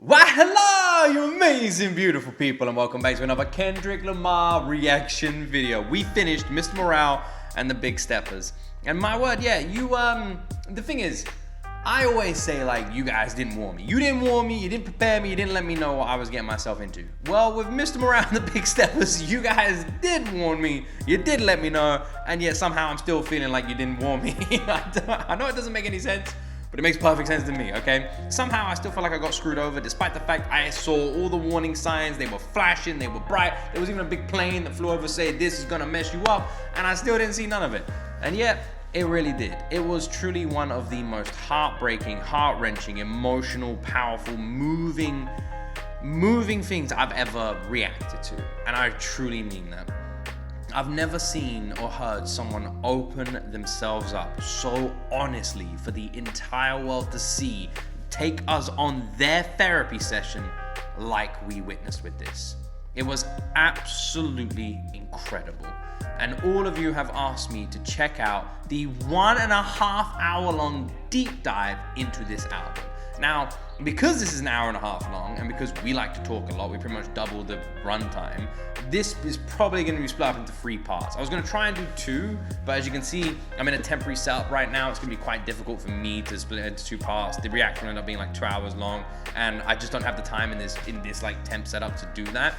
Why, hello, you amazing, beautiful people, and welcome back to another Kendrick Lamar reaction video. We finished Mr. Morale and the Big Steppers. And my word, yeah, the thing is, I always say, like, you guys didn't warn me. You didn't warn me, you didn't prepare me, you didn't let me know what I was getting myself into. Well, with Mr. Morale and the Big Steppers, you guys did warn me, you did let me know, and yet somehow I'm still feeling like you didn't warn me. I know it doesn't make any sense, but it makes perfect sense to me, okay? Somehow I still feel like I got screwed over, despite the fact I saw all the warning signs. They were flashing, they were bright. There was even a big plane that flew over saying this is gonna mess you up, and I still didn't see none of it. And yet, it really did. It was truly one of the most heartbreaking, heart-wrenching, emotional, powerful, moving things I've ever reacted to. And I truly mean that. I've never seen or heard someone open themselves up so honestly for the entire world to see, take us on their therapy session like we witnessed with this. It was absolutely incredible. And all of you have asked me to check out the 1.5 hour long deep dive into this album. Now, because this is an hour and a half long, and because we like to talk a lot, we pretty much double the runtime, this is probably going to be split up into 3 parts. I was going to try and do 2, but as you can see, I'm in a temporary setup right now. It's going to be quite difficult for me to split it into 2 parts. The reaction will end up being like 2 hours long, and I just don't have the time in this like temp setup to do that.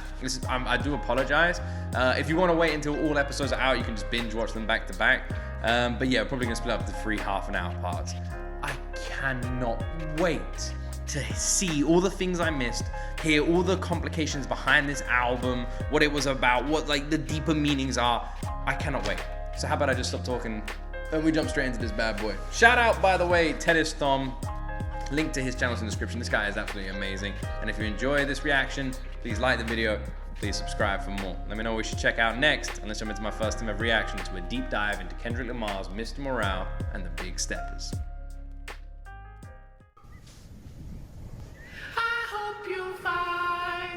I do apologize. If you want to wait until all episodes are out, you can just binge watch them back to back. But yeah, probably going to split up into 3 half-an-hour parts. I cannot wait to see all the things I missed, hear all the complications behind this album, what it was about, what like the deeper meanings are. I cannot wait. So how about I just stop talking and we jump straight into this bad boy. Shout out, by the way, Tennis Tom. Link to his channel's in the description. This guy is absolutely amazing. And if you enjoy this reaction, please like the video, please subscribe for more. Let me know what we should check out next, and let's jump into my first time ever reaction to a deep dive into Kendrick Lamar's Mr. Morale and the Big Steppers.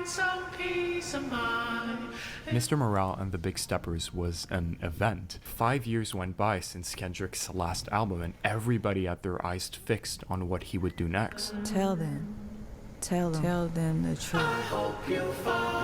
Some peace of mind. Mr. Morale and the Big Steppers was an event. 5 years went by since Kendrick's last album, and everybody had their eyes fixed on what he would do next. Tell them the truth.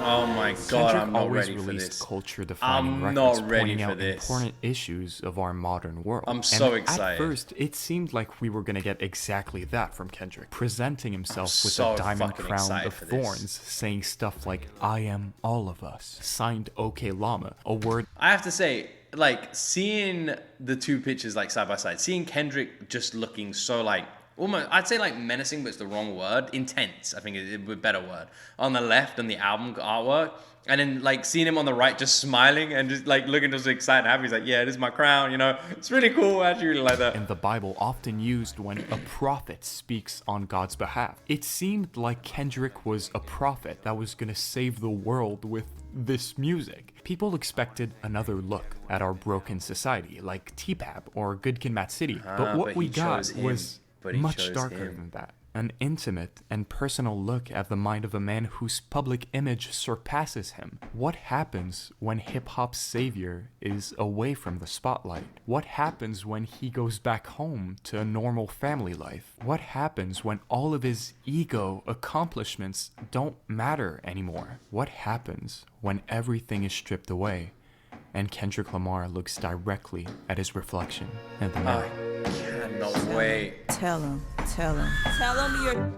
Oh my God, Kendrick I'm not always ready for released this. culture-defining I'm records not ready pointing for out this. important issues of our modern world. I'm so and excited. At first, it seemed like we were gonna get exactly that from Kendrick, presenting himself with so a diamond fucking crown excited of for this. thorns, saying stuff like "I am all of us," signed OK Llama, a word. I have to say, like, seeing the 2 pictures like side by side, seeing Kendrick just looking so like almost, I'd say like menacing, but it's the wrong word. Intense, I think it would be a better word. On the left on the album artwork, and then like seeing him on the right just smiling and just like looking just excited and happy. He's like, yeah, this is my crown, you know. It's really cool. I actually really like that. In the Bible, often used when a prophet speaks on God's behalf. It seemed like Kendrick was a prophet that was gonna save the world with this music. People expected another look at our broken society, like T-Pap or Good Kid, Mad City. But what we got was much darker than that. An intimate and personal look at the mind of a man whose public image surpasses him. What happens when hip-hop's savior is away from the spotlight? What happens when he goes back home to a normal family life? What happens when all of his ego accomplishments don't matter anymore? What happens when everything is stripped away and Kendrick Lamar looks directly at his reflection in the mirror? No way. Tell them you're.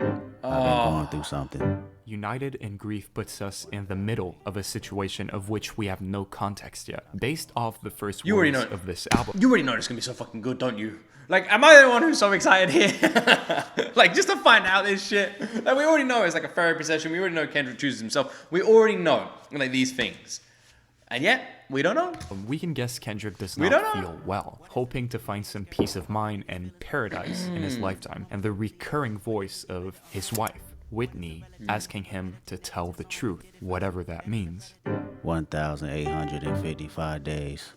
I've been going through something. United in grief puts us in the middle of a situation of which we have no context yet. Based off the first words of this album. You already know it's gonna be so fucking good, don't you? Like, am I the one who's so excited here? Like, just to find out this shit. Like, we already know it's like a therapy session. We already know Kendrick chooses himself. We already know, like, these things. And yet, we don't know. We can guess Kendrick does not feel well, hoping to find some peace of mind and paradise in his lifetime, and the recurring voice of his wife, Whitney, asking him to tell the truth, whatever that means. 1,855 days.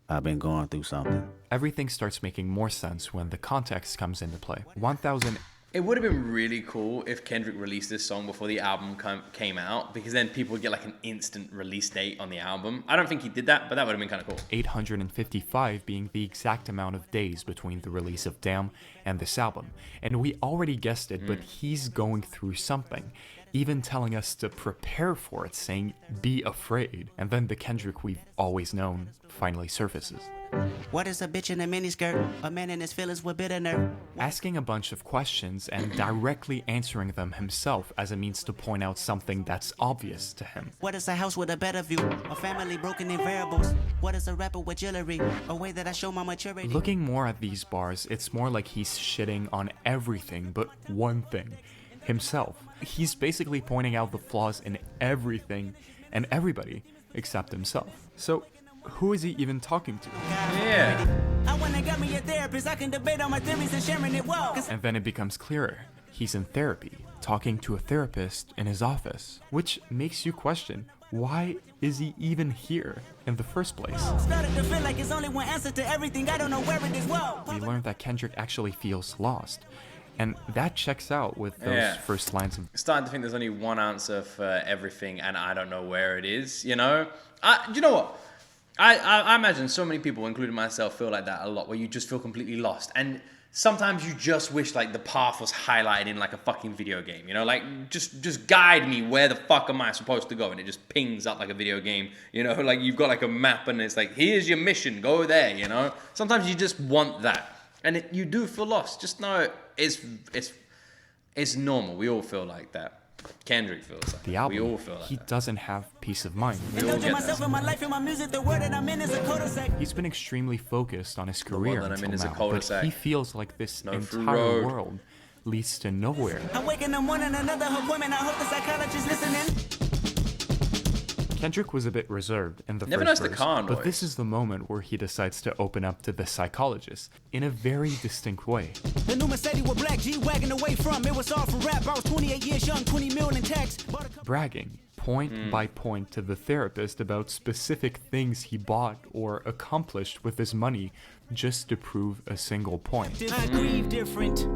I've been going through something. Everything starts making more sense when the context comes into play. 1,000 It would have been really cool if Kendrick released this song before the album came out, because then people would get like an instant release date on the album. I don't think he did that, but that would have been kind of cool. 855 being the exact amount of days between the release of Damn and this album. And we already guessed it, but he's going through something, even telling us to prepare for it, saying, be afraid. And then the Kendrick we've always known finally surfaces. What is a bitch in a miniskirt? A man in his feelings with bitter nerve. Asking a bunch of questions and directly answering them himself as a means to point out something that's obvious to him. What is a house with a better view? A family broken in variables. What is a rapper with jewelry? A way that I show my maturity. Looking more at these bars, it's more like he's shitting on everything but one thing. Himself. He's basically pointing out the flaws in everything and everybody except himself. So, who is he even talking to? Yeah. I wanna get me a therapist. I can debate on my theories and sharing it well. And then it becomes clearer. He's in therapy, talking to a therapist in his office, which makes you question, why is he even here in the first place? Started to feel like it's only one answer to everything. I don't know where it is. Whoa. We learned that Kendrick actually feels lost. And that checks out with those first lines of... Starting to think there's only one answer for everything, and I don't know where it is, you know? You know what? I imagine so many people, including myself, feel like that a lot, where you just feel completely lost. And sometimes you just wish like the path was highlighted in like a fucking video game, you know? Like, just guide me, where the fuck am I supposed to go? And it just pings up like a video game, you know? Like, you've got like a map and it's like, here's your mission, go there, you know? Sometimes you just want that. And you do feel lost. Just know it's normal. We all feel like that. Kendrick feels like the that. album. We all feel like he that. doesn't have peace of mind. We all get myself that. in my life and my music. The word that I'm in is a cul-de-sac. He's been extremely focused on his career that I'm in until is a now, but cul-de-sac. he feels like this No through entire road. world leads to nowhere. I wake in the morning, another appointment. I hope the psychologist listening. Kendrick was a bit reserved in the Never first noticed the verse, car but noise. this is the moment where he decides to open up to the psychologist in a very distinct way. The new Mercedes with black G-Wagon away from. It was all for rap. I was 28 years young, 20 million in tax. Bragging, point by point, to the therapist about specific things he bought or accomplished with his money just to prove a single point. I grieve different.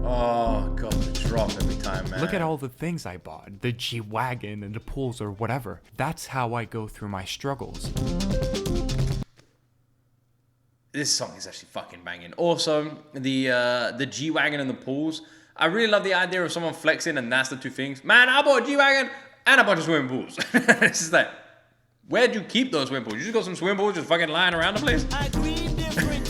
Oh, God, the drop every time, man. Look at all the things I bought, the G-Wagon and the pools or whatever. That's how I go through my struggles. This song is actually fucking banging. Also, the G-Wagon and the pools. I really love the idea of someone flexing and that's the two things. Man, I bought a G-Wagon and a bunch of swimming pools. It's just like, where'd you keep those swimming pools? You just got some swimming pools just fucking lying around the place? I grieve different.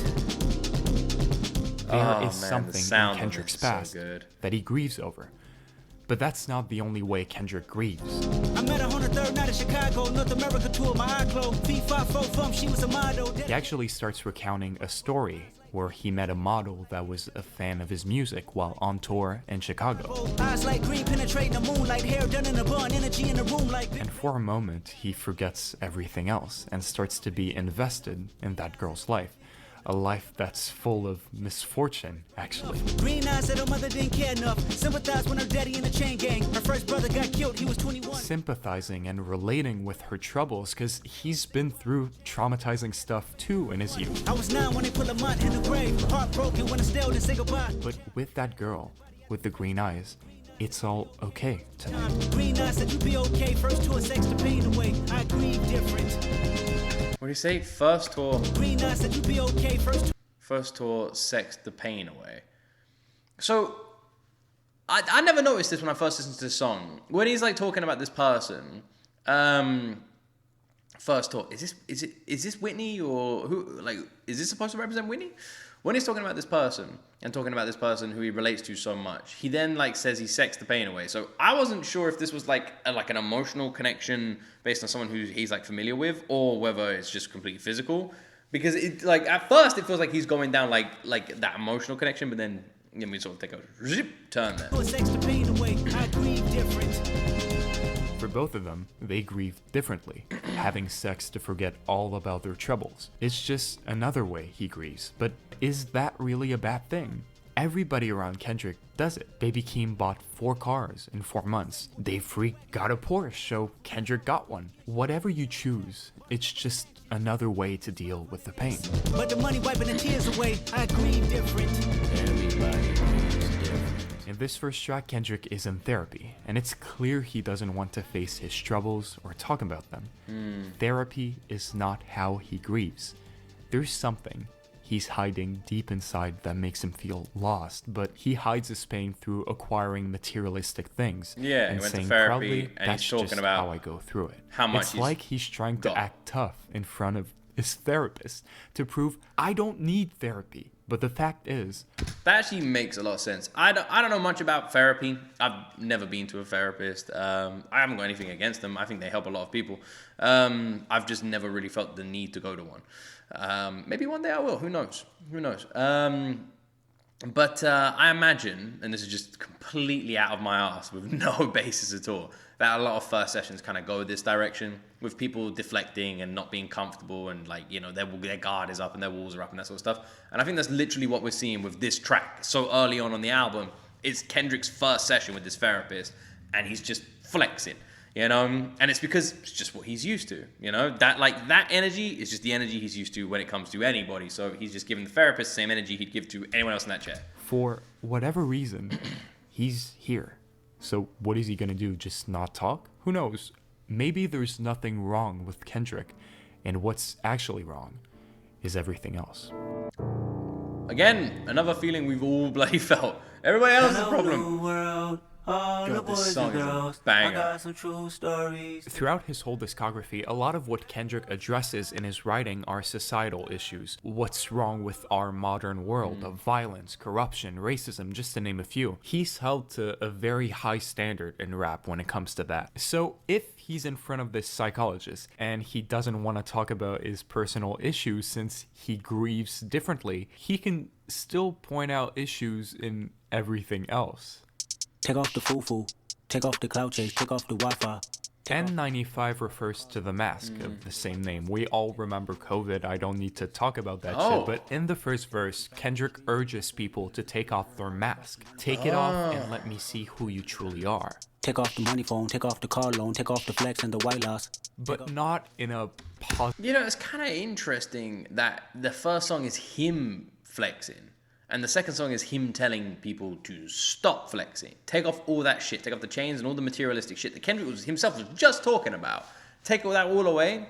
There is the something sound in of Kendrick's it is so past good. that he grieves over. But that's not the only way Kendrick grieves. I met her on the third night in Chicago, North America tour, my eye closed. Feet 5'4" from, she was a model. He actually starts recounting a story where he met a model that was a fan of his music while on tour in Chicago. Eyes like green penetrating the moonlight, hair done in a bun, energy in the room like. And for a moment, he forgets everything else and starts to be invested in that girl's life. A life that's full of misfortune, actually. Green eyes said her mother didn't care enough. Sympathized when her daddy in the chain gang. Her first brother got killed, he was 21. Sympathizing and relating with her troubles because he's been through traumatizing stuff too in his youth. I was 9 when they put Lamont in the grave. Heartbroken when I still didn't say goodbye. But with that girl, with the green eyes, it's all okay tonight. Green eyes said you be okay. First tour, sex to pain away. I grieve different. What do you say? First tour, Green eyes said you be okay. first tour, sex the pain away. So, I never noticed this when I first listened to this song. When he's like talking about this person, first tour, is this Whitney or who? Like, is this supposed to represent Whitney? When he's talking about this person and talking about this person who he relates to so much, he then like says he sexed the pain away. So I wasn't sure if this was like an emotional connection based on someone who he's like familiar with, or whether it's just completely physical. Because it like at first it feels like he's going down like that emotional connection, but then we sort of take a zip turn there. Sex to pain away. I grieve different. For both of them, they grieve differently, having sex to forget all about their troubles. It's just another way he grieves. But is that really a bad thing? Everybody around Kendrick does it. Baby Keem bought 4 cars in 4 months. Dave Freak got a Porsche, so Kendrick got one. Whatever you choose, it's just another way to deal with the pain. But the money wiping the tears away, I grieve different. Everybody is different. In this first track, Kendrick is in therapy, and it's clear he doesn't want to face his troubles or talk about them. Therapy is not how he grieves. There's something he's hiding deep inside that makes him feel lost, but he hides his pain through acquiring materialistic things. Yeah, he and went to saying therapy proudly, and that's he's talking just about how I go through it. how much it's he's like he's trying to got. act tough in front of his therapist to prove I don't need therapy. But the fact is, That actually makes a lot of sense. I don't know much about therapy. I've never been to a therapist. I haven't got anything against them. I think they help a lot of people. I've just never really felt the need to go to one. Maybe one day I will. Who knows? But I imagine, and this is just completely out of my ass with no basis at all, that a lot of first sessions kind of go this direction with people deflecting and not being comfortable and like, you know, their guard is up and their walls are up and that sort of stuff. And I think that's literally what we're seeing with this track so early on the album. It's Kendrick's first session with this therapist and he's just flexing, you know, and it's because it's just what he's used to, you know, that energy is just the energy he's used to when it comes to anybody. So he's just giving the therapist the same energy he'd give to anyone else in that chair. for whatever reason, he's here. So what is he gonna do? Just not talk? Who knows? Maybe there's nothing wrong with Kendrick, and what's actually wrong is everything else. Again, another feeling we've all bloody felt. Everybody else has a problem. World, all God, the this boys song and is a girls, banger. I got some true stories. Throughout his whole discography, a lot of what Kendrick addresses in his writing are societal issues. What's wrong with our modern world of violence, corruption, racism, just to name a few. He's held to a very high standard in rap when it comes to that. So if he's in front of this psychologist and he doesn't want to talk about his personal issues since he grieves differently, he can still point out issues in everything else. Take off the foo-foo, take off the cloud chase, take off the Wi-Fi. N95 refers to the mask of the same name. We all remember COVID. I don't need to talk about that Oh. shit. But in the first verse, Kendrick urges people to take off their mask. Take it off and let me see who you truly are. Take off the money phone, take off the car loan, take off the flex and the white loss. But not in a positive. You know, it's kind of interesting that the first song is him flexing. And the second song is him telling people to stop flexing. Take off all that shit. Take off the chains and all the materialistic shit that Kendrick himself was just talking about. Take all that all away.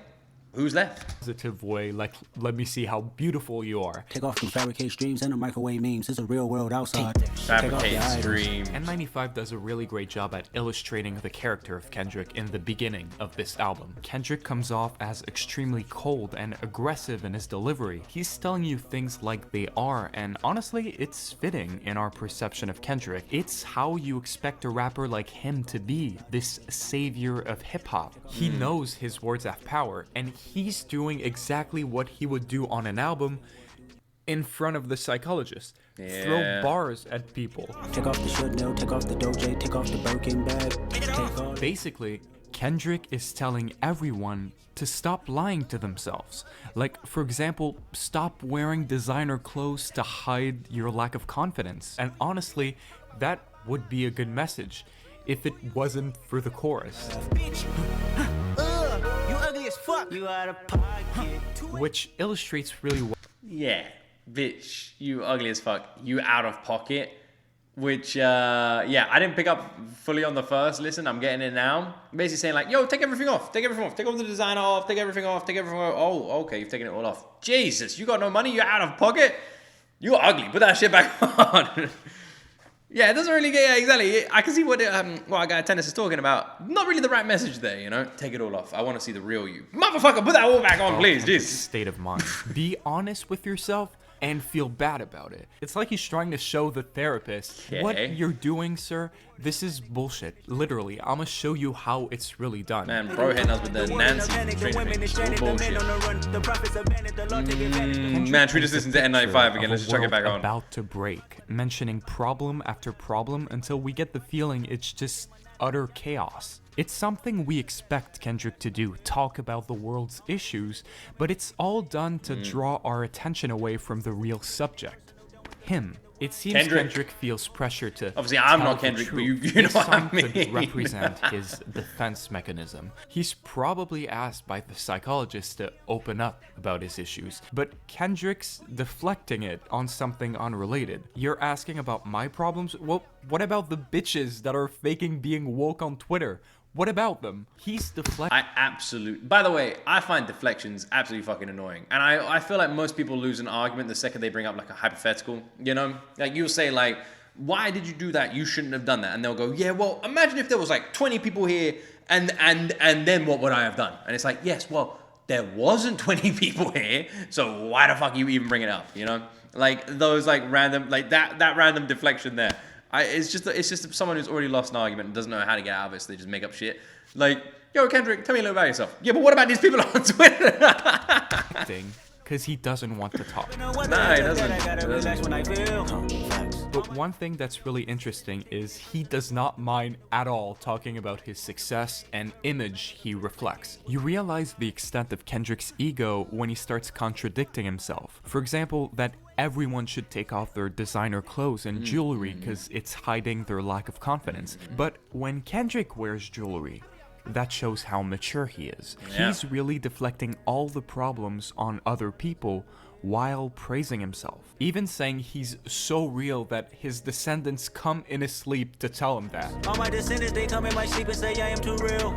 Who's left? way, like, let me see how beautiful you are. Take off the fabricated streams and the microwave memes. It's a real world outside. Fabricate stream. N95 does a really great job at illustrating the character of Kendrick in the beginning of this album. Kendrick comes off as extremely cold and aggressive in his delivery. He's telling you things like they are, and honestly, it's fitting in our perception of Kendrick. It's how you expect a rapper like him to be, this savior of hip-hop. He knows his words have power, and he's doing exactly what he would do on an album in front of the psychologist. Yeah. Throw bars at people. Take off the should know, take off the doje, take off the Birkin bag. Take off. Basically, Kendrick is telling everyone to stop lying to themselves. Like, for example, stop wearing designer clothes to hide your lack of confidence. And honestly, that would be a good message if it wasn't for the chorus. You ugly as fuck. You out of pocket. Which illustrates really well Yeah, bitch, you ugly as fuck. You out of pocket. Which, yeah, I didn't pick up fully on the first listen. I'm getting it now. Basically saying like, yo, take everything off. Take everything off. Take all the designer off. Take everything off. Take everything off. Oh, okay, you've taken it all off. Jesus, you got no money. You're out of pocket. You're ugly. Put that shit back on. Yeah, it doesn't really get, yeah, exactly. I can see what our guy Tennis is talking about. Not really the right message there, you know? Take it all off. I want to see the real you. Motherfucker, put that all back on, please. Kendrick's Jesus. state of mind. Be honest with yourself and feel bad about it. It's like he's trying to show the therapist, what Okay. you're doing, sir, this is bullshit. Literally, I'm gonna show you how it's really done. Man, bro hitting us with the Nancy treatment. Bullshit. Man, should we just listen to N95 again? Of Let's a just chuck it back world on. about to break, mentioning problem after problem until we get the feeling it's just utter chaos. It's something we expect Kendrick to do, talk about the world's issues, but it's all done to draw our attention away from the real subject, him. It seems Kendrick. Kendrick feels pressure to Obviously, I'm tell not the Kendrick, but truth. you know This what I song could mean. represent his defense mechanism. He's probably asked by the psychologist to open up about his issues, but Kendrick's deflecting it on something unrelated. You're asking about my problems? Well, what about the bitches that are faking being woke on Twitter? What about them? He's deflecting. By the way, I find deflections absolutely fucking annoying. And I feel like most people lose an argument the second they bring up like a hypothetical, you know? Like you'll say like, why did you do that? You shouldn't have done that. And they'll go, yeah, well, imagine if there was like 20 people here and then what would I have done? And it's like, yes, well, there wasn't 20 people here, so why the fuck are you even bringing it up, you know? Like those like random, like that random deflection there. It's just someone who's already lost an argument and doesn't know how to get out of it, so they just make up shit. Like, yo, Kendrick, tell me a little about yourself. Yeah, but what about these people on Twitter? Because he doesn't want to talk. Nah, he doesn't. But one thing that's really interesting is he does not mind at all talking about his success and image he reflects. You realize the extent of Kendrick's ego when he starts contradicting himself. For example, that everyone should take off their designer clothes and jewelry because it's hiding their lack of confidence. But when Kendrick wears jewelry, that shows how mature he is. Yeah. He's really deflecting all the problems on other people while praising himself. Even saying he's so real that his descendants come in his sleep to tell him that. All my descendants, they come in my sleep and say I am too real.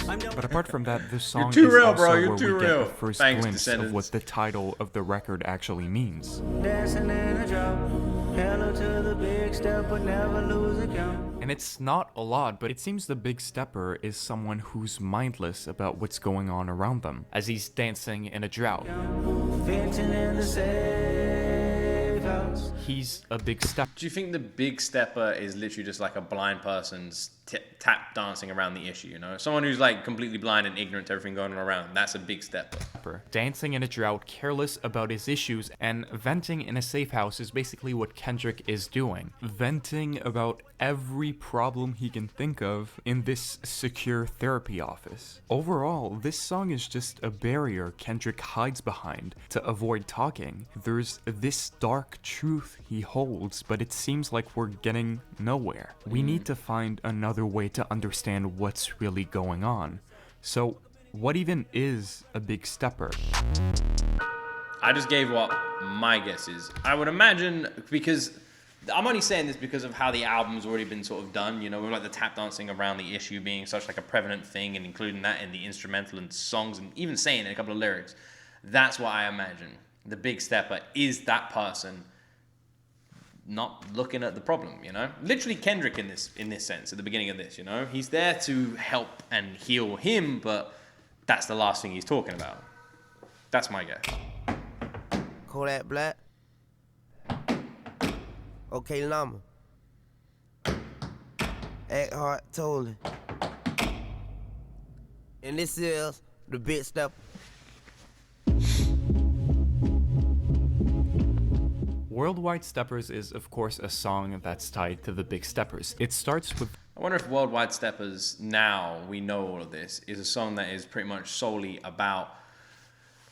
But apart from that, this song too is real, also bro. You're where too we get real. the first Thanks, glimpse of descendants. what the title of the record actually means. Dancing in a drought. Hello to the big step, but never lose a count. And it's not a lot, but it seems the big stepper is someone who's mindless about what's going on around them, as he's dancing in a drought. Venting in the safe house. He's a big stepper. Do you think the big stepper is literally just like a blind person's tap dancing around the issue, you know? Someone who's like completely blind and ignorant to everything going on around. That's a big stepper. Dancing in a drought, careless about his issues, and venting in a safe house is basically what Kendrick is doing. Venting about every problem he can think of in this secure therapy office. Overall, this song is just a barrier Kendrick hides behind to avoid talking. There's this dark truth he holds, but it seems like we're getting nowhere. We need to find another way to understand what's really going on. So, what even is a big stepper? I just gave what my guess is. I would imagine, because I'm only saying this because of how the album's already been sort of done, you know, with like the tap dancing around the issue being such like a prevalent thing and including that in the instrumental and songs and even saying it in a couple of lyrics. That's what I imagine. The big stepper is that person not looking at the problem, you know? Literally Kendrick in this sense, at the beginning of this, you know? He's there to help and heal him, but that's the last thing he's talking about. That's my guess. Kodak Black. Okay, Llama. Eckhart Tolle. And this is the big step. Worldwide Steppers is, of course, a song that's tied to the Big Steppers. It starts with... I wonder if Worldwide Steppers, now we know all of this, is a song that is pretty much solely about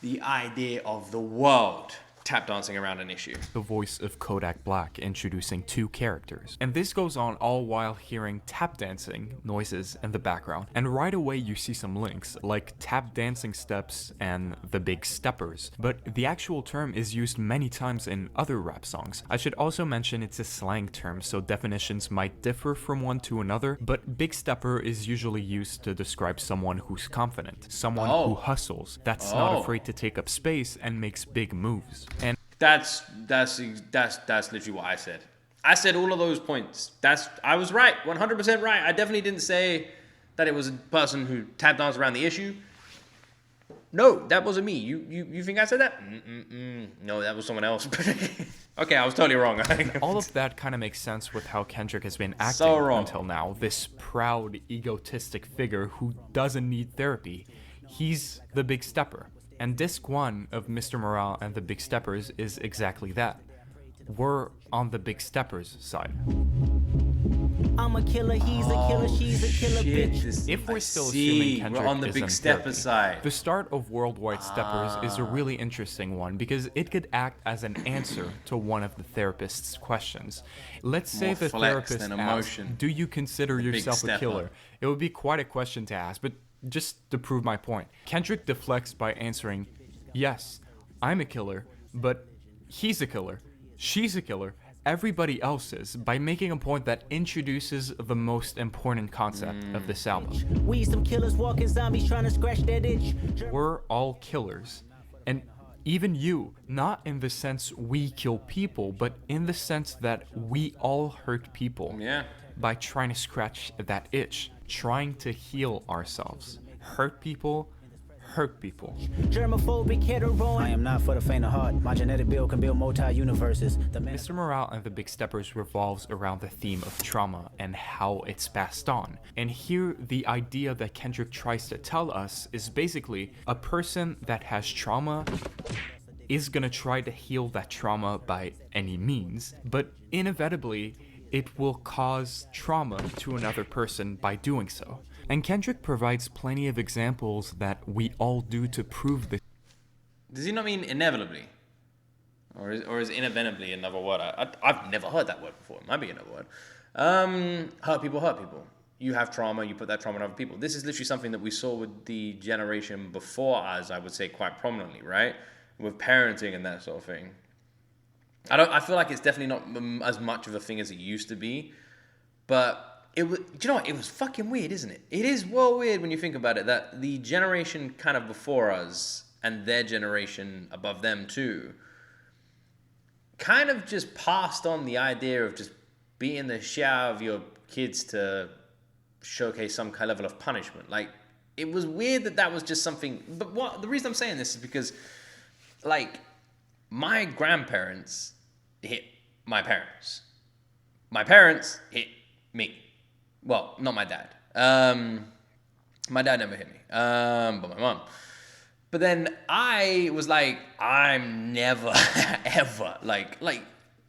the idea of the world tap dancing around an issue. The voice of Kodak Black introducing two characters. And this goes on all while hearing tap dancing noises in the background. And right away you see some links, like tap dancing steps and the big steppers. But the actual term is used many times in other rap songs. I should also mention it's a slang term, so definitions might differ from one to another, but big stepper is usually used to describe someone who's confident, someone who hustles, that's not afraid to take up space and makes big moves. And That's literally what I said. I said all of those points. I was right, 100% right. I definitely didn't say that it was a person who tap danced around the issue. No, that wasn't me. You think I said that? No, that was someone else. Okay, I was totally wrong. all of that kind of makes sense with how Kendrick has been acting So wrong. until now. This proud, egotistic figure who doesn't need therapy. He's the big stepper. And disc 1 of Mr. Morale and the Big Steppers is exactly that. We're on the Big Steppers side. I'm a killer, he's a killer, she's a killer, bitch. If we're still assuming Kendrick we're on the is big in stepper therapy, side. the start of Worldwide Steppers is a really interesting one because it could act as an answer to one of the therapist's questions. Let's say More the flex therapist than asks, emotion. do you consider big yourself a stepper. killer? It would be quite a question to ask, but just to prove my point. Kendrick deflects by answering, yes, I'm a killer, but he's a killer, she's a killer, everybody else is, by making a point that introduces the most important concept of this album. We some killers walking zombies trying to scratch that itch. We're all killers. And even you, not in the sense we kill people, but in the sense that we all hurt people by trying to scratch that itch, trying to heal ourselves. Hurt people. Germophobic hetero. I am not for the faint of heart. My genetic build can build multi-universes. Mr. Morale and the Big Steppers revolves around the theme of trauma and how it's passed on. And here, the idea that Kendrick tries to tell us is basically a person that has trauma is gonna try to heal that trauma by any means, but inevitably, it will cause trauma to another person by doing so. And Kendrick provides plenty of examples that we all do to prove this. Does he not mean inevitably? Or is inevitably another word? I've never heard that word before. It might be another word. Hurt people. You have trauma, you put that trauma on other people. This is literally something that we saw with the generation before us, I would say quite prominently, right? With parenting and that sort of thing. I feel like it's definitely not as much of a thing as it used to be. But do you know what? It was fucking weird, isn't it? It is well weird when you think about it, that the generation kind of before us and their generation above them too kind of just passed on the idea of just beating the shit out of your kids to showcase some kind of level of punishment. Like, it was weird that was just something. But the reason I'm saying this is because, like, my grandparents hit my parents. My parents hit me. Well, not my dad. My dad never hit me, but my mom. But then I was like, I'm never, ever,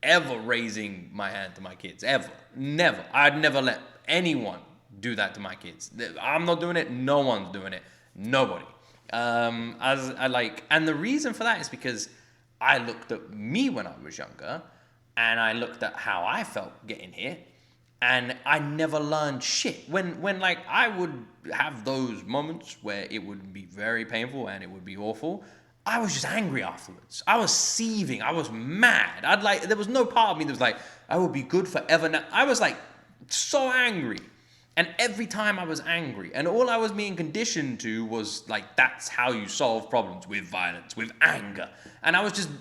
ever raising my hand to my kids, ever. Never. I'd never let anyone do that to my kids. I'm not doing it. No one's doing it. Nobody. And the reason for that is because I looked at me when I was younger, and I looked at how I felt getting hit. And I never learned shit. When like I would have those moments where it would be very painful and it would be awful, I was just angry afterwards. I was seething. I was mad. There was no part of me that was like, I would be good forever now. I was like so angry. And every time I was angry, and all I was being conditioned to was like, that's how you solve problems, with violence, with anger. And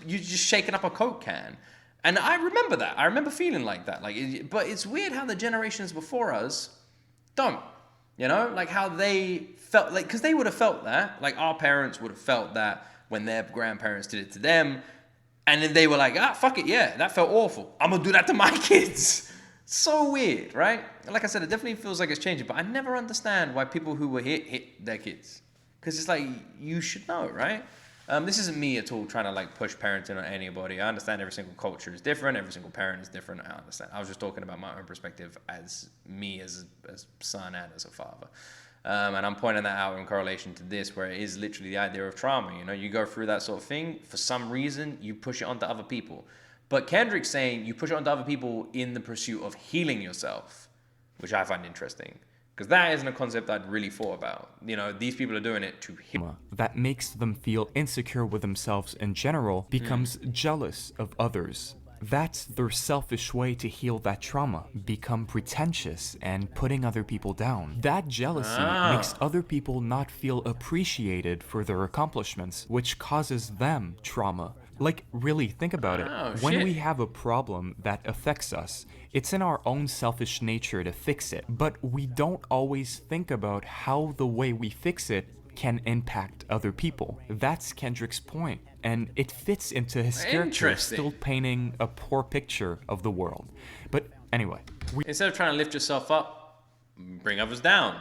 you're just shaking up a Coke can. And I remember that. I remember feeling like that. But it's weird how the generations before us don't. You know? Like how they felt, like, because they would have felt that. Like our parents would have felt that when their grandparents did it to them. And then they were like, fuck it, yeah, that felt awful. I'm going to do that to my kids. So weird, right? Like I said, it definitely feels like it's changing. But I never understand why people who were hit their kids. Because it's like, you should know, right? This isn't me at all trying to like push parenting on anybody. I understand every single culture is different. Every single parent is different. I understand. I was just talking about my own perspective as me as a son and as a father. And I'm pointing that out in correlation to this, where it is literally the idea of trauma. You know, you go through that sort of thing. For some reason, you push it onto other people. But Kendrick's saying you push it onto other people in the pursuit of healing yourself, which I find interesting. Because that isn't a concept I'd really thought about. You know, these people are doing it to heal. That makes them feel insecure with themselves in general, becomes jealous of others. That's their selfish way to heal that trauma, become pretentious and putting other people down. That jealousy makes other people not feel appreciated for their accomplishments, which causes them trauma. Like, really, think about it. When we have a problem that affects us, it's in our own selfish nature to fix it, but we don't always think about how the way we fix it can impact other people. That's Kendrick's point, and it fits into his character still painting a poor picture of the world. But anyway. Instead of trying to lift yourself up, bring others down,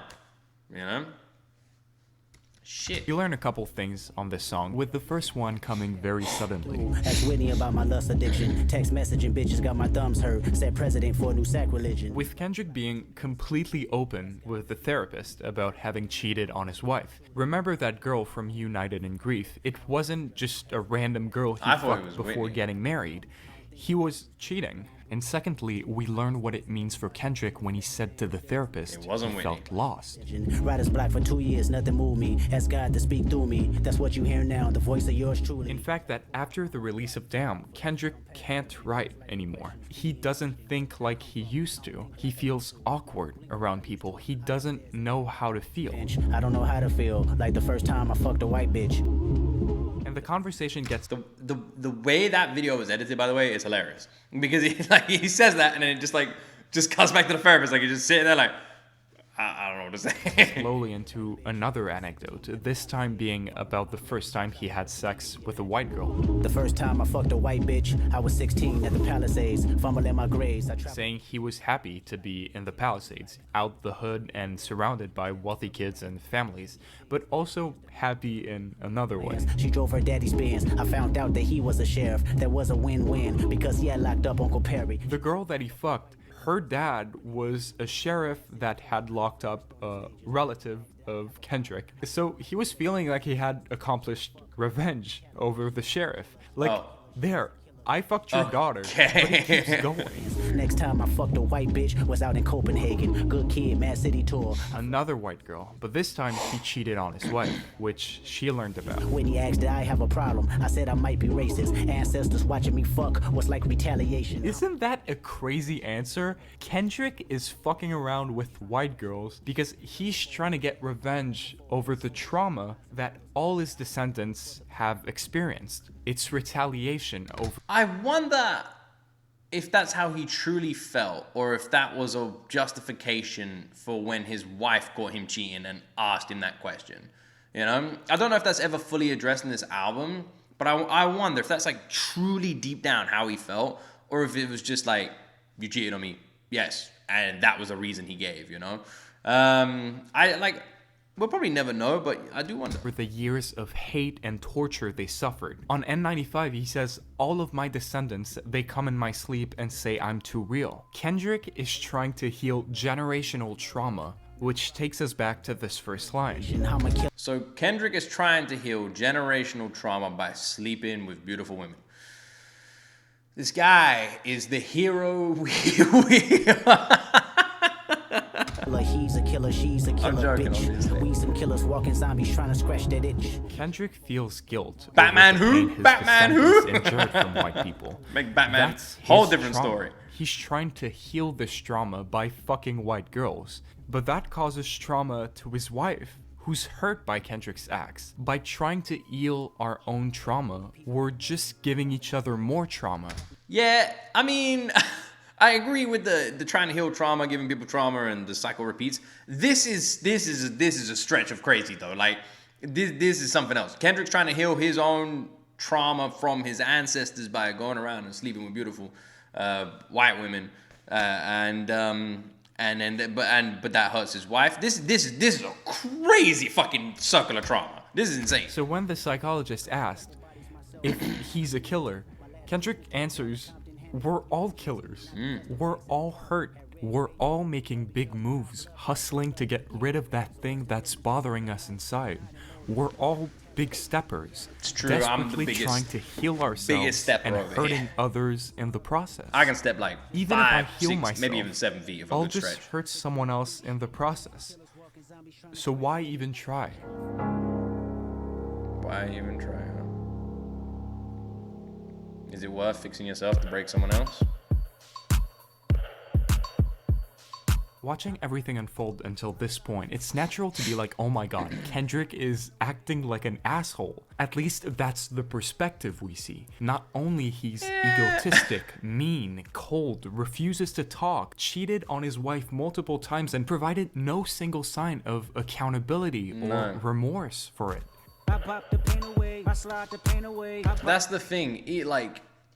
you know? Shit. You learn a couple things on this song, with the first one coming very suddenly. Ask Whitney about my lust addiction. Text messaging bitches got my thumbs hurt. Set president for a new sacrilege. With Kendrick being completely open with the therapist about having cheated on his wife. Remember that girl from United in Grief? It wasn't just a random girl he I thought it fucked was before Whitney. getting married. He was cheating. And secondly, we learn what it means for Kendrick when he said to the therapist It wasn't he Whitney. felt lost. Writer's block for 2 years, nothing moved me. Ask God to speak through me. That's what you hear now, the voice of yours truly. In fact, that after the release of Damn, Kendrick can't write anymore. He doesn't think like he used to. He feels awkward around people. He doesn't know how to feel. I don't know how to feel, like the first time I fucked a white bitch. And the conversation gets The way that video was edited, by the way, is hilarious. Because he says that and then it just cuts back to the therapist. Like he's just sitting there like, I don't know what to say. slowly into another anecdote, this time being about the first time he had sex with a white girl, The first time I fucked a white bitch, I was 16 at the Palisades, fumbling my grades. saying he was happy to be in the Palisades, out the hood and surrounded by wealthy kids and families, but also happy in another way. She drove her daddy's Benz. I found out that he was a sheriff. That was a win-win because he had locked up Uncle Perry. The girl that he fucked, her dad was a sheriff that had locked up a relative of Kendrick. So he was feeling like he had accomplished revenge over the sheriff. Like, there, I fucked your daughter, but it keeps going. Next time I fucked a white bitch was out in Copenhagen. Good kid, Mad City tour. Another white girl, but this time he cheated on his wife, which she learned about. Whitney asked did I have a problem. I said I might be racist. Ancestors watching me fuck was like retaliation. Isn't that a crazy answer? Kendrick is fucking around with white girls because he's trying to get revenge over the trauma that all his descendants have experienced. It's retaliation over. I wonder if that's how he truly felt, or if that was a justification for when his wife caught him cheating and asked him that question. You know, I don't know if that's ever fully addressed in this album, but I wonder if that's like truly deep down how he felt, or if it was just like, you cheated on me, yes, and that was a reason he gave. You know, we'll probably never know, but I do wonder. For the years of hate and torture they suffered. On N95, he says, all of my descendants, they come in my sleep and say I'm too real. Kendrick is trying to heal generational trauma, which takes us back to this first line. So Kendrick is trying to heal generational trauma by sleeping with beautiful women. This guy is the hero He's a killer, she's a killer, joking, bitch. obviously. We some killers walking zombies trying to scratch that itch. Kendrick feels guilt. Batman over the who? pain his Batman who? descendants endured from white people. Make Batman That's his whole different trauma. story. He's trying to heal this trauma by fucking white girls, but that causes trauma to his wife, who's hurt by Kendrick's acts. By trying to heal our own trauma, we're just giving each other more trauma. Yeah, I mean, I agree with the trying to heal trauma, giving people trauma, and the cycle repeats. This is a stretch of crazy though. Like this is something else. Kendrick's trying to heal his own trauma from his ancestors by going around and sleeping with beautiful white women, but that hurts his wife. This is a crazy fucking circle of trauma. This is insane. So when the psychologist asked if he's a killer, Kendrick answers, we're all killers. We're all hurt. We're all making big moves, hustling to get rid of that thing that's bothering us inside. We're all big steppers. It's true, Desperately I'm the biggest- trying to heal ourselves stepper and over hurting here. others in the process. I can step like Even 5, if I heal 6, myself, maybe even 7 feet if I'm I'll good just stretch. hurt someone else in the process. So why even try? Why even try? Huh? Is it worth fixing yourself to break someone else? Watching everything unfold until this point, it's natural to be like, oh my god, Kendrick is acting like an asshole. At least that's the perspective we see. Not only he's egotistic, mean, cold, refuses to talk, cheated on his wife multiple times, and provided no single sign of accountability or remorse for it. That's the thing.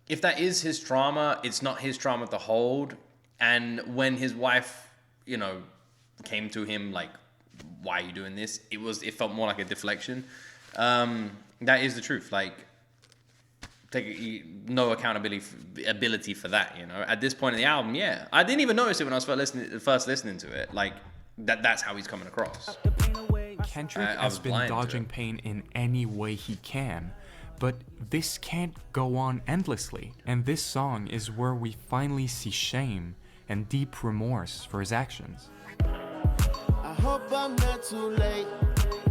If that is his trauma, it's not his trauma to hold. And when his wife, came to him like why are you doing this? It felt more like a deflection. That is the truth. Like, take no ability for that, you know. At this point in the album, yeah, I didn't even notice it when I was first listening to it. Like, that's how he's coming across. Kendrick I has was been blind to dodging it. pain in any way he can, but this can't go on endlessly. And this song is where we finally see shame and deep remorse for his actions. I hope I'm not too late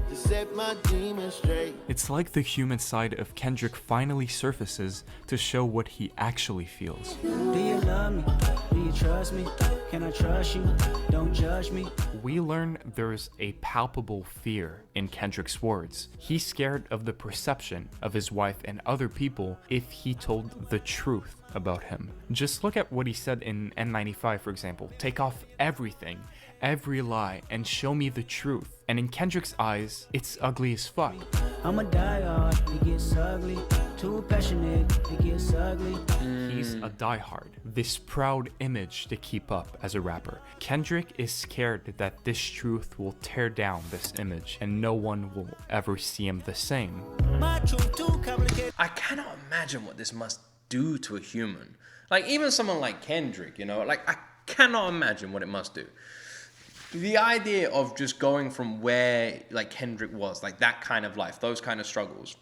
to set my demons straight. It's like the human side of Kendrick finally surfaces to show what he actually feels. Do you love me? Do you trust me? Can I trust you? Don't judge me. We learn there's a palpable fear in Kendrick's words. He's scared of the perception of his wife and other people if he told the truth about him. Just look at what he said in N95, for example. Take off everything, every lie, and show me the truth. And in Kendrick's eyes, it's ugly as fuck. I'm a diehard, it gets ugly. Too passionate, it gets ugly. He's a diehard, this proud image to keep up as a rapper. Kendrick is scared that this truth will tear down this image and no one will ever see him the same. My truth too complicated. I cannot imagine what this must do to a human. Like, even someone like Kendrick, you know, like, I cannot imagine what it must do. The idea of just going from where, like, Kendrick was, like, that kind of life, those kind of struggles,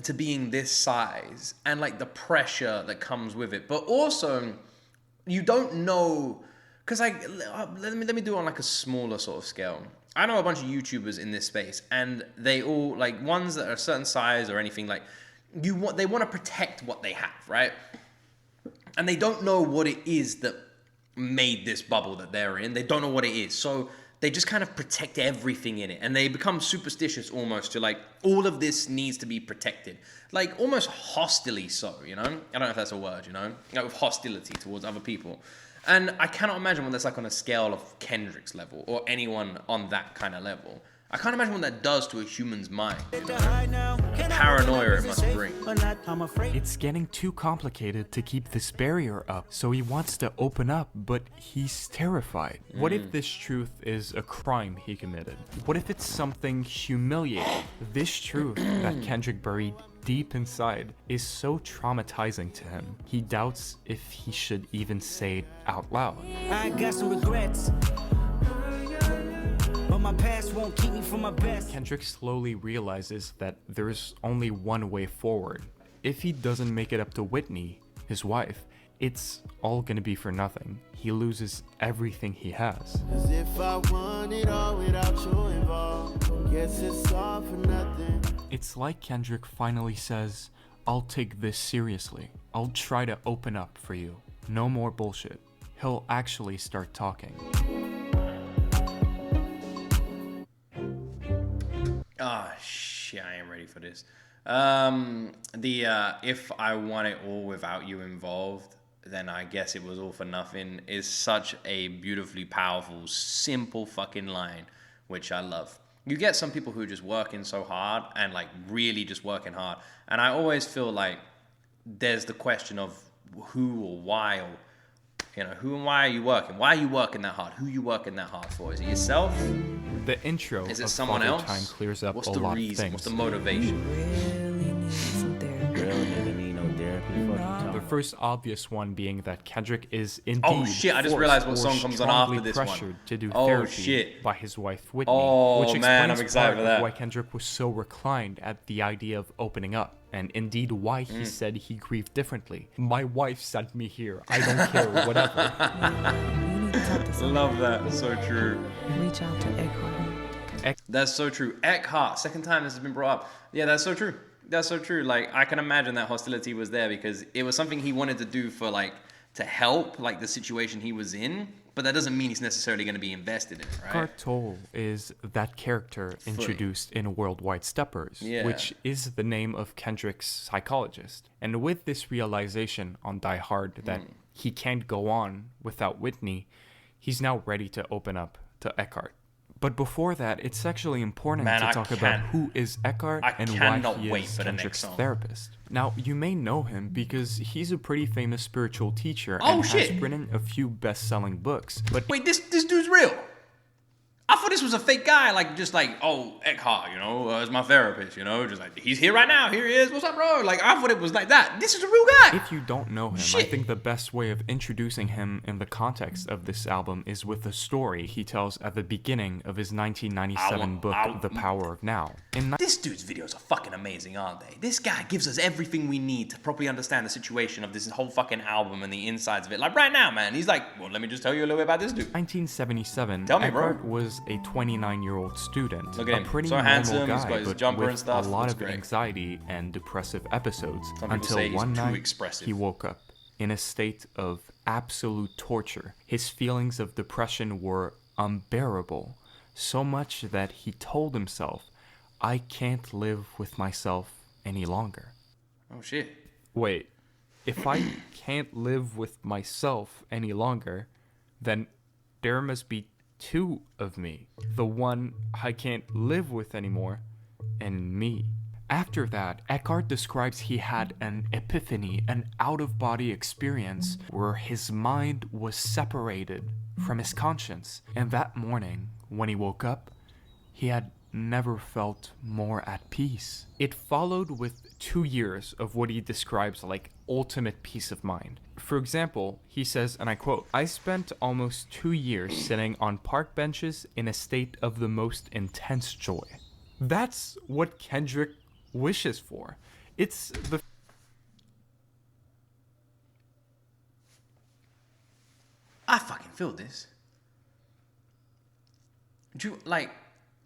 to being this size, and, like, the pressure that comes with it. But also, you don't know, because, like, let me do it on, like, a smaller sort of scale. I know a bunch of YouTubers in this space, and they all, like, ones that are a certain size or anything, like, they want to protect what they have, right? And they don't know what it is that made this bubble that they're in. They don't know what it is. So they just kind of protect everything in it. And they become superstitious almost to, like, all of this needs to be protected. Like, almost hostilely so, you know? I don't know if that's a word, you know? Like, with hostility towards other people. And I cannot imagine what that's like on a scale of Kendrick's level or anyone on that kind of level. I can't imagine what that does to a human's mind, you know? The paranoia it must bring. It's getting too complicated to keep this barrier up, so he wants to open up, but he's terrified. What if this truth is a crime he committed? What if it's something humiliating? This truth that Kendrick buried deep inside is so traumatizing to him. He doubts if he should even say it out loud. I got some regrets, but my past won't keep me from my best. Kendrick slowly realizes that there's only one way forward. If he doesn't make it up to Whitney, his wife, it's all gonna be for nothing. He loses everything he has. Cause if I want it all without you involved, guess it's all for nothing. It's like Kendrick finally says, I'll take this seriously. I'll try to open up for you. No more bullshit. He'll actually start talking. Ah, shit, I ain't ready for this. If I want it all without you involved, then I guess it was all for nothing is such a beautifully powerful, simple fucking line, which I love. You get some people who are just working so hard and, like, really just working hard. And I always feel like there's the question of who or why, or, you know, who and why are you working? Why are you working that hard? Who are you working that hard for? Is it yourself? The intro Is it of someone Father else? Time clears up What's a the lot reason? of things. What's the motivation? Really need some therapy. Girl nigga need no therapy. Fuck you talking The first obvious one being that Kendrick is indeed Oh, shit, I just forced realized what or song comes on strongly after this one. pressured to do Oh, therapy shit. by his wife Whitney, Oh, which man, explains I'm excited part for of that. why Kendrick was so reclined at the idea of opening up, and indeed why he said he grieved differently. My wife sent me here. I don't care, whatever. You need to talk to someone. Love that. So true. Reach out to Eckhart. That's so true. Eckhart, second time this has been brought up. Yeah, that's so true. That's so true. Like, I can imagine that hostility was there because it was something he wanted to do for, like, to help, like, the situation he was in, but that doesn't mean he's necessarily going to be invested in it, right? Eckhart Tolle is that character introduced in Worldwide Steppers, Yeah. which is the name of Kendrick's psychologist. And with this realization on Die Hard that he can't go on without Whitney, he's now ready to open up to Eckhart. But before that, it's actually important Man, to I talk can't- about who is Eckhart I and why cannot he wait is for the next Kendrick's song. therapist. Now, you may know him because he's a pretty famous spiritual teacher Oh, and shit. has written a few best-selling books. But Wait, this dude's real? I thought this was a fake guy, like, just like, oh, Eckhart, you know, is my therapist, you know, just like, he's here right now, here he is, what's up, bro? Like, I thought it was like that. This is a real guy. If you don't know him, I think the best way of introducing him in the context of this album is with the story he tells at the beginning of his 1997 book, The Power of Now. This dude's videos are fucking amazing, aren't they? This guy gives us everything we need to properly understand the situation of this whole fucking album and the insides of it. Like, right now, man, he's like, well, let me just tell you a little bit about this dude. 1977, Tell me, Eckhart bro. was a 29-year-old student, Look at a him. pretty So normal handsome, he's guy, got his but jumper with and stuff. a lot Looks of great. anxiety and depressive episodes Some people until say he's one too night expressive. he woke up in a state of absolute torture. His feelings of depression were unbearable, so much that he told himself, I can't live with myself any longer. Oh, shit. Wait, if I can't live with myself any longer, then there must be two of me. The one I can't live with anymore, and me. After that, Eckhart describes he had an epiphany, an out-of-body experience where his mind was separated from his conscience. And that morning, when he woke up, he had never felt more at peace. It followed with 2 years of what he describes like ultimate peace of mind. For example, he says, and I quote, I spent almost 2 years sitting on park benches in a state of the most intense joy. That's what Kendrick wishes for. It's the I fucking feel this.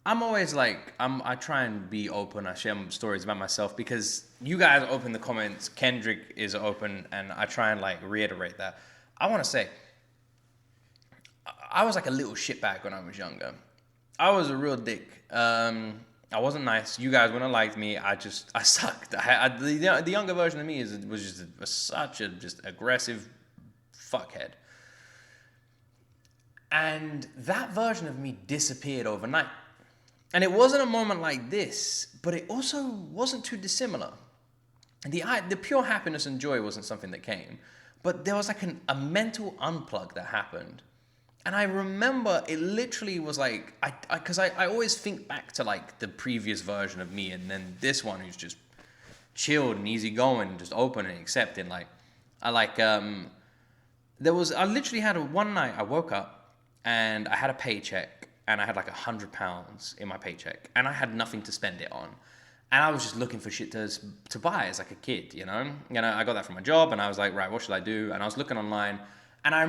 I'm always like, I try and be open. I share stories about myself because you guys open the comments. Kendrick is open, and I try and like reiterate that. I want to say, I was like a little shitbag when I was younger. I was a real dick. I wasn't nice. You guys wouldn't have liked me. I sucked. The younger version of me was just such a just aggressive fuckhead. And that version of me disappeared overnight. And it wasn't a moment like this, but it also wasn't too dissimilar. The pure happiness and joy wasn't something that came, but there was like a mental unplug that happened. And I remember it literally was like, because I always think back to like the previous version of me, and then this one who's just chilled and easygoing and just open and accepting. I literally had one night I woke up and I had a paycheck. And I had like £100 in my paycheck, and I had nothing to spend it on, and I was just looking for shit to buy as like a kid, you know. I got that from my job, and I was like, right, what should I do? And I was looking online, and I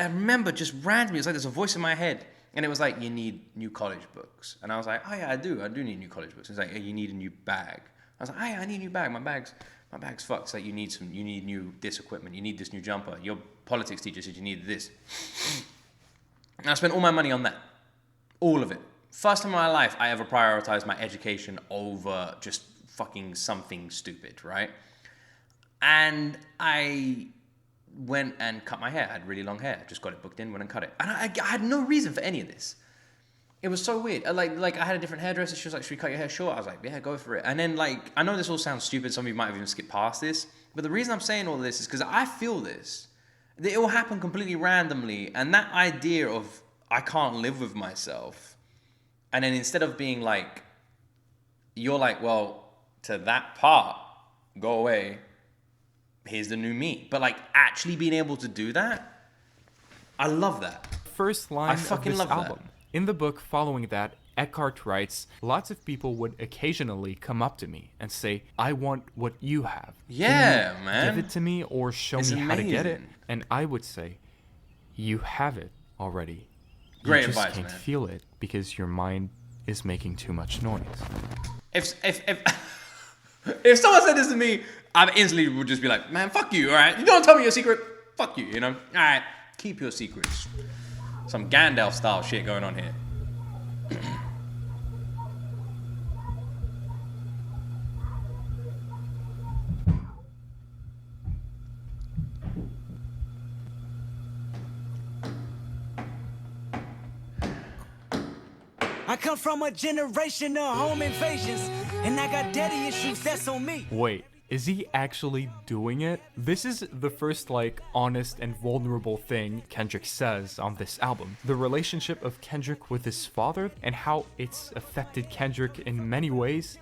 remember just randomly, it's like there's a voice in my head, and it was like, you need new college books, and I was like, oh yeah, I do need new college books. It's like, hey, you need a new bag. I was like, oh yeah, I need a new bag. My bag's fucked. It's like, you need new this equipment, you need this new jumper. Your politics teacher said you needed this, and I spent all my money on that. All of it. First time in my life I ever prioritized my education over just fucking something stupid, right? And I went and cut my hair. I had really long hair. Just got it booked in, went and cut it. And I had no reason for any of this. It was so weird. Like I had a different hairdresser. She was like, should we cut your hair short? I was like, yeah, go for it. And then like, I know this all sounds stupid. Some of you might have even skipped past this. But the reason I'm saying all this is because I feel this. It will happen completely randomly. And that idea of, I can't live with myself. And then instead of being like, you're like, well, to that part, go away. Here's the new me. But like actually being able to do that, I love that. First line of this love album. that. In the book following that, Eckhart writes, lots of people would occasionally come up to me and say, I want what you have. Yeah, Can you man. give it to me or show It's me how to get it. amazing. And I would say, you have it already. Great you just advice, can't man. feel it because your mind is making too much noise. If someone said this to me, I instantly would just be like, man, fuck you, all right? You don't tell me your secret, fuck you, you know? All right, keep your secrets. Some Gandalf style shit going on here. I come from a generation of home invasions, and I got daddy issues, that's on me. Wait, Is he actually doing it? This is the first like honest and vulnerable thing Kendrick says on this album. The relationship of Kendrick with his father and how it's affected Kendrick in many ways,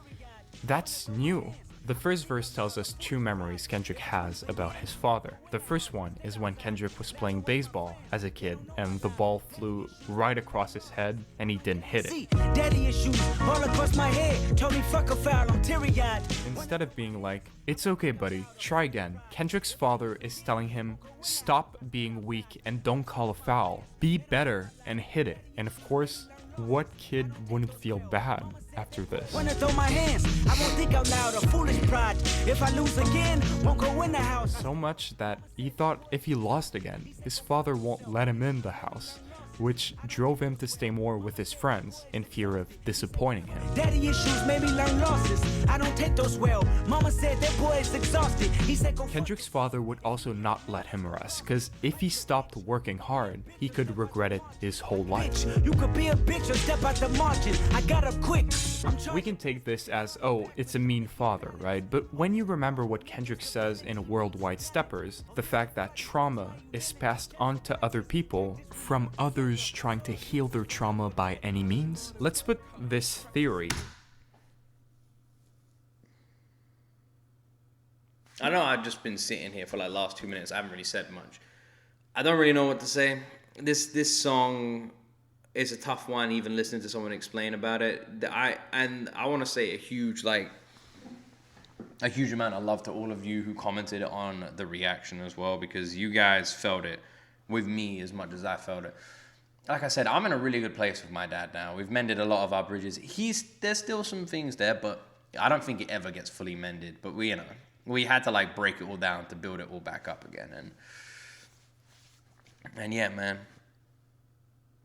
that's new. The first verse tells us two memories Kendrick has about his father. The first one is when Kendrick was playing baseball as a kid and the ball flew right across his head and he didn't hit it. See, daddy issues all across my head. Told me fuck a foul, I'm teary-eyed. Instead of being like, it's okay buddy, try again, Kendrick's father is telling him, stop being weak and don't call a foul. Be better and hit it. And of course, what kid wouldn't feel bad after this? Wanna throw my hands, I won't think out loud, a foolish pride. If I lose again, won't go in the house. So much that he thought if he lost again, his father won't let him in the house, which drove him to stay more with his friends in fear of disappointing him. Daddy issues made me learn losses. I don't take those well. Mama said that boy is exhausted. He said go Kendrick's father would also not let him rest, because if he stopped working hard, he could regret it his whole life. You could be a bitch or step out the margin. I got up quick. We can take this as, oh, it's a mean father, right? But when you remember what Kendrick says in Worldwide Steppers, the fact that trauma is passed on to other people from others trying to heal their trauma by any means, let's put this theory. I know I've just been sitting here for like last 2 minutes. I haven't really said much. I don't really know what to say. This song is a tough one, even listening to someone explain about it. I want to say a huge amount of love to all of you who commented on the reaction as well, because you guys felt it with me as much as I felt it. Like I said, I'm in a really good place with my dad now. We've mended a lot of our bridges. There's still some things there, but I don't think it ever gets fully mended. But we had to like break it all down to build it all back up again. And yeah, man,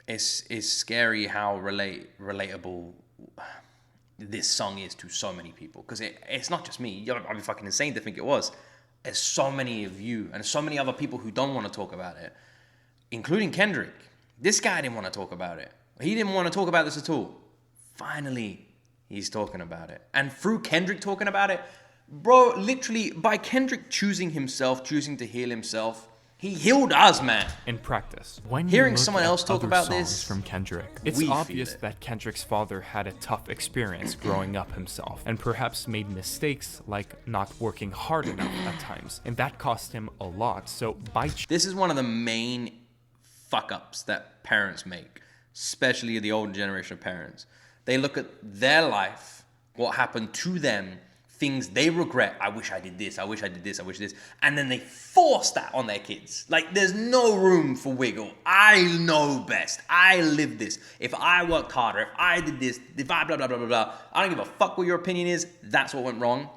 it's scary how relatable this song is to so many people. Because it's not just me. I'd be fucking insane to think it was. There's so many of you and so many other people who don't want to talk about it, including Kendrick. This guy didn't want to talk about it. He didn't want to talk about this at all. Finally, he's talking about it. And through Kendrick talking about it, bro, literally, by Kendrick choosing to heal himself, he healed us, man. In practice, when hearing you look someone at else talk other about songs this from Kendrick, it's we obvious feel it. that Kendrick's father had a tough experience growing up himself, and perhaps made mistakes like not working hard enough at times, and that cost him a lot. So this is one of the main fuck-ups that parents make, especially the older generation of parents. They look at their life, what happened to them, things they regret. I wish I did this, I wish I did this, I wish this. And then they force that on their kids. Like, there's no room for wiggle. I know best. I live this. If I worked harder, if I did this, if I blah, blah, blah, blah, blah. I don't give a fuck what your opinion is. That's what went wrong.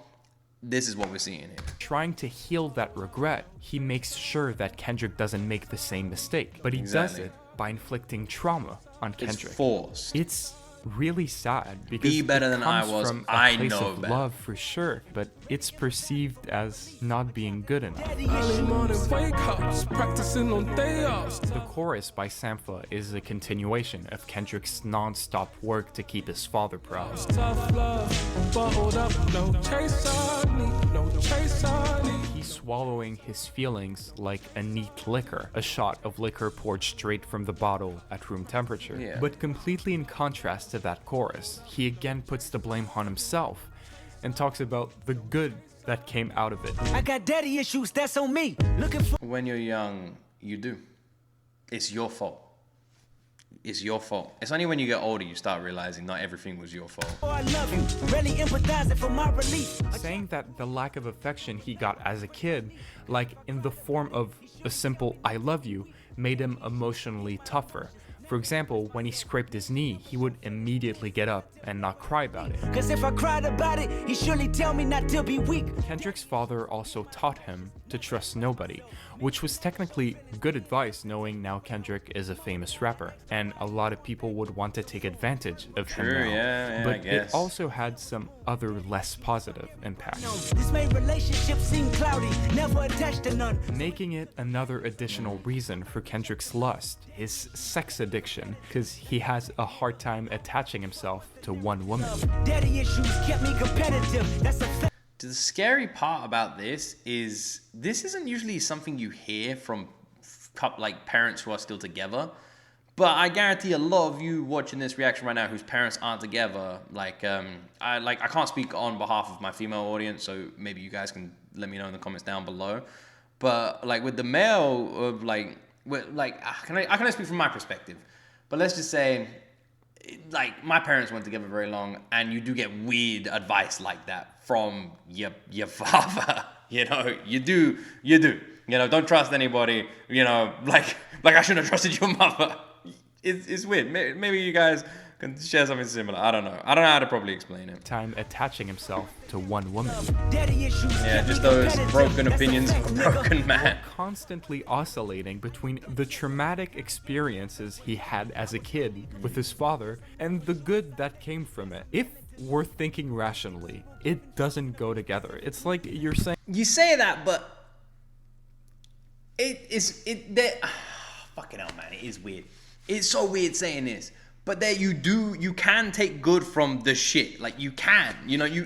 This is what we're seeing here. Trying to heal that regret, he makes sure that Kendrick doesn't make the same mistake. But he does it by inflicting trauma on Kendrick. It's forced. It's really sad because Be better it than I comes was. from a I place know of better. love for sure, but it's perceived as not being good enough. Early morning wake ups, practicing on day offs. The chorus by Sampha is a continuation of Kendrick's non-stop work to keep his father proud. Tough love, bottled up, no chase on me, no chase on me. He's swallowing his feelings like a neat liquor, a shot of liquor poured straight from the bottle at room temperature. Yeah. But completely in contrast to that chorus, he again puts the blame on himself and talks about the good that came out of it. I got daddy issues, that's on me. Looking for When you're young, you do. It's your fault. It's your fault. It's only when you get older you start realizing not everything was your fault. I love you. Really empathizing for my relief. Saying that the lack of affection he got as a kid, like in the form of a simple I love you, made him emotionally tougher. For example, when he scraped his knee, he would immediately get up and not cry about it. Cause if I cried about it, he surely tell me not to be weak. Kendrick's father also taught him to trust nobody, which was technically good advice knowing now Kendrick is a famous rapper, and a lot of people would want to take advantage of him now. Yeah, but I guess. it also had some other less positive impacts. This made relationships seem cloudy, never attached to none. Making it another additional reason for Kendrick's lust, his sex addiction, because he has a hard time attaching himself to one woman. Daddy issues kept me competitive. That's a fact. the scary part about this isn't usually something you hear from like parents who are still together. But I guarantee a lot of you watching this reaction right now whose parents aren't together, I can't speak on behalf of my female audience, so maybe you guys can let me know in the comments down below. But like with the male, I can only speak from my perspective. But let's just say, like, my parents weren't together very long, and you do get weird advice like that from your father. You do. Don't trust anybody. Like I shouldn't have trusted your mother. It's weird. Maybe you guys can share something similar. I don't know how to probably explain it. Time attaching himself to one woman. Yeah, just those broken opinions of a broken man. Constantly oscillating between the traumatic experiences he had as a kid with his father and the good that came from it. If we're thinking rationally, it doesn't go together. It's like you're saying... You say that, but fucking hell, man, it is weird. It's so weird saying this, but there you can take good from the shit. Like you can,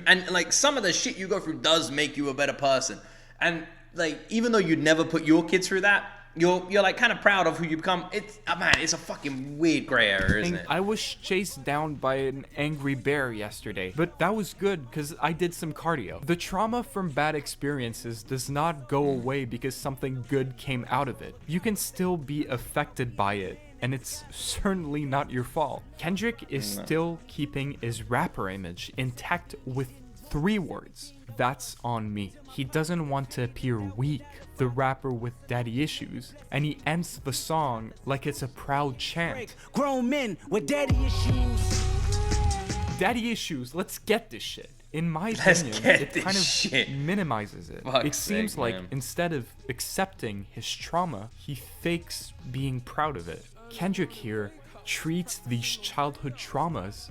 and like some of the shit you go through does make you a better person. And like, even though you'd never put your kids through that, you're like kind of proud of who you become. It's a fucking weird gray area, isn't it? I was chased down by an angry bear yesterday, but that was good because I did some cardio. The trauma from bad experiences does not go away because something good came out of it. You can still be affected by it, and it's certainly not your fault. Kendrick is still keeping his rapper image intact with 3 words. That's on me. He doesn't want to appear weak, the rapper with daddy issues, and he ends the song like it's a proud chant. Grown men with daddy issues. Daddy issues, let's get this shit. In my opinion, it kind of minimizes it. It seems like instead of accepting his trauma, he fakes being proud of it. Kendrick here treats these childhood traumas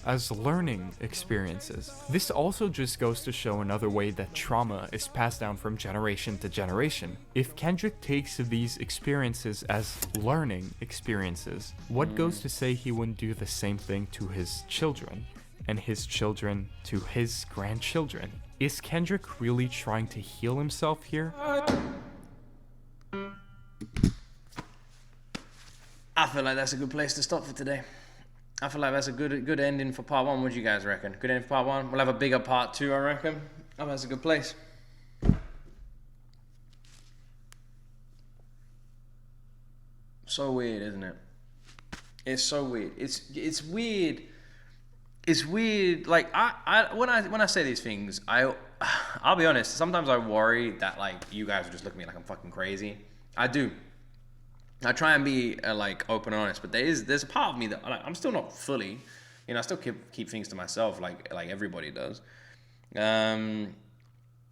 as learning experiences. This also just goes to show another way that trauma is passed down from generation to generation. If Kendrick takes these experiences as learning experiences, what goes to say he wouldn't do the same thing to his children, and his children to his grandchildren? Is Kendrick really trying to heal himself here? I feel like that's a good place to stop for today. I feel like that's a good ending for part 1. What do you guys reckon? Good ending for part 1? We'll have a bigger part 2, I reckon. I think that's a good place. So weird, isn't it? It's so weird. It's weird. It's weird. Like when I say these things, I'll be honest. Sometimes I worry that like you guys will just look at me like I'm fucking crazy. I do. I try and be like open and honest, but there's a part of me that I'm still not fully, I still keep things to myself like everybody does.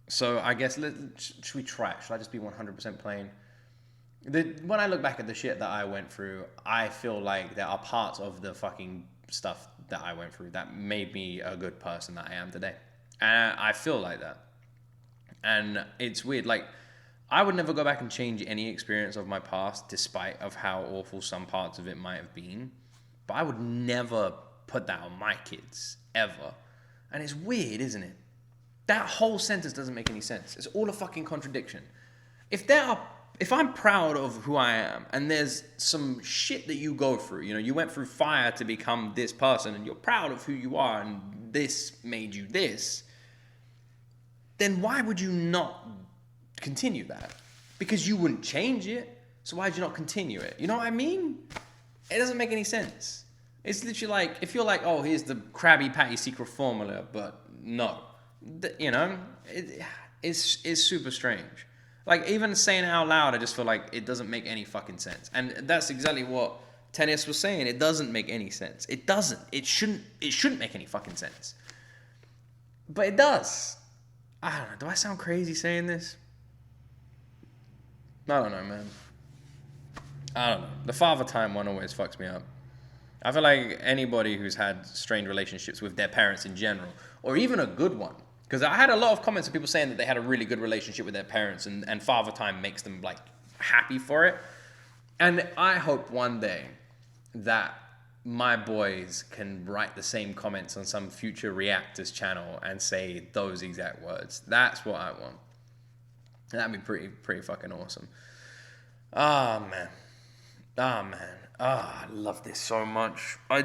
So I guess should we try it? Should I just be 100% plain? When I look back at the shit that I went through, I feel like there are parts of the fucking stuff that I went through that made me a good person that I am today, and I feel like that. And it's weird, like, I would never go back and change any experience of my past, despite of how awful some parts of it might have been. But I would never put that on my kids, ever. And it's weird, isn't it? That whole sentence doesn't make any sense. It's all a fucking contradiction. If I'm proud of who I am, and there's some shit that you go through, you went through fire to become this person, and you're proud of who you are, and this made you this, then why would you not continue that? Because you wouldn't change it, so why'd you not continue it? You know what I mean? It doesn't make any sense. It's literally like, if you're like, oh, here's the Krabby Patty secret formula, but no. It's super strange. Like, even saying it out loud, I just feel like it doesn't make any fucking sense. And that's exactly what Tennis was saying. It doesn't make any sense. It doesn't. It shouldn't make any fucking sense. But it does. I don't know. Do I sound crazy saying this? I don't know, man. I don't know. The father time one always fucks me up. I feel like anybody who's had strained relationships with their parents in general, or even a good one, because I had a lot of comments of people saying that they had a really good relationship with their parents, and father time makes them like happy for it. And I hope one day that my boys can write the same comments on some future reactors channel and say those exact words. That's what I want. That'd be pretty fucking awesome. Oh man. I love this so much. I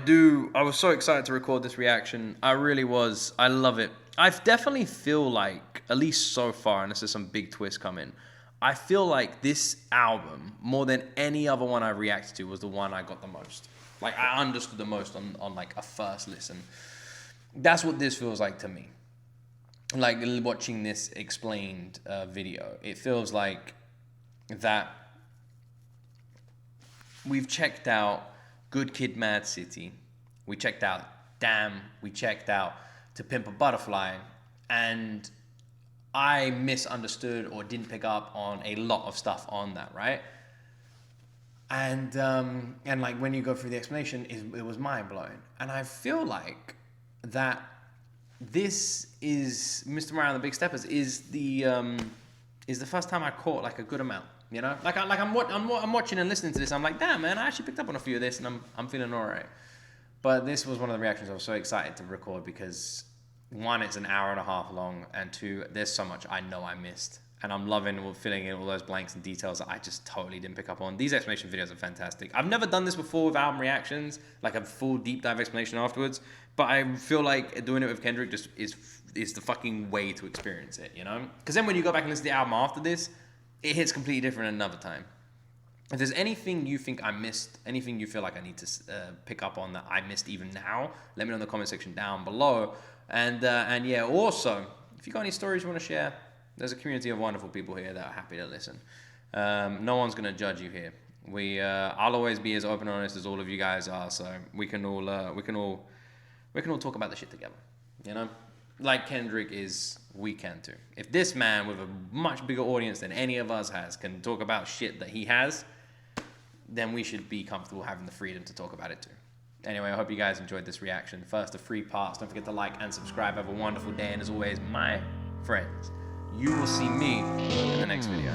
was so excited to record this reaction. I really was. I love it. I definitely feel like, at least so far, unless there's some big twist coming, I feel like this album, more than any other one I reacted to, was the one I got the most. Like, I understood the most on like a first listen. That's what this feels like to me. Like, watching this explained video, it feels like that we've checked out Good Kid, Mad City. We checked out Damn. We checked out To Pimp a Butterfly. And I misunderstood or didn't pick up on a lot of stuff on that, right? And like when you go through the explanation, it was mind blowing. And I feel like that this is Mr. Morale and the Big Steppers is the first time I caught like a good amount, you know? Like I'm watching and listening to this. I'm like, damn man, I actually picked up on a few of this, and I'm feeling alright. But this was one of the reactions I was so excited to record because one, it's an hour and a half long, and two, there's so much I know I missed. And I'm loving filling in all those blanks and details that I just totally didn't pick up on. These explanation videos are fantastic. I've never done this before with album reactions, like a full deep dive explanation afterwards. But I feel like doing it with Kendrick just is the fucking way to experience it, you know? Because then when you go back and listen to the album after this, it hits completely different another time. If there's anything you think I missed, anything you feel like I need to pick up on that I missed even now, let me know in the comment section down below. And yeah, also, if you got any stories you want to share, there's a community of wonderful people here that are happy to listen. No one's gonna judge you here. I'll always be as open and honest as all of you guys are, so we can all talk about the shit together. You know, like Kendrick we can too. If this man with a much bigger audience than any of us has can talk about shit that he has, then we should be comfortable having the freedom to talk about it too. Anyway, I hope you guys enjoyed this reaction. First of 3 parts. Don't forget to like and subscribe. Have a wonderful day, and as always, my friends, you will see me in the next video.